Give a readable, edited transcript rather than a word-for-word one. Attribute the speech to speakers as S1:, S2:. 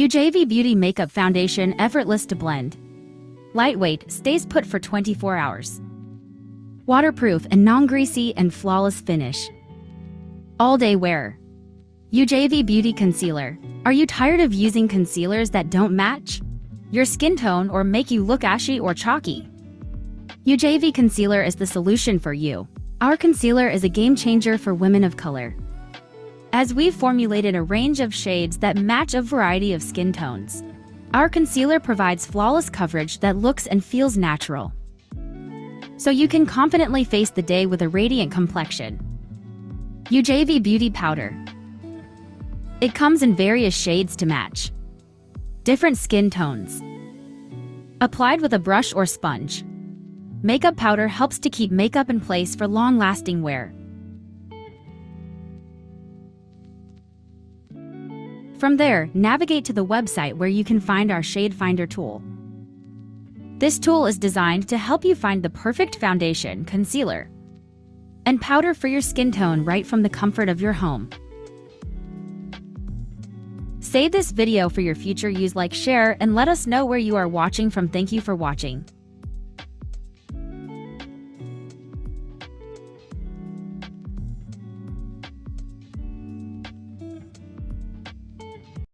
S1: Ujvbeauty Makeup Foundation effortless to blend. Lightweight, stays put for 24 hours. Waterproof and non-greasy and flawless finish. All-day wear. Ujvbeauty Concealer. Are you tired of using concealers that don't match your skin tone or make you look ashy or chalky? Ujvbeauty Concealer is the solution for you. Our concealer is a game changer for women of color, as we've formulated a range of shades that match a variety of skin tones. Our concealer provides flawless coverage that looks and feels natural, so you can confidently face the day with a radiant complexion. Ujvbeauty Powder. It comes in various shades to match different skin tones. Applied with a brush or sponge, makeup powder helps to keep makeup in place for long-lasting wear. From there, navigate to the website where you can find our Shade Finder tool. This tool is designed to help you find the perfect foundation, concealer, and powder for your skin tone right from the comfort of your home. Save this video for your future use, like, share, and let us know where you are watching from. Thank you for watching.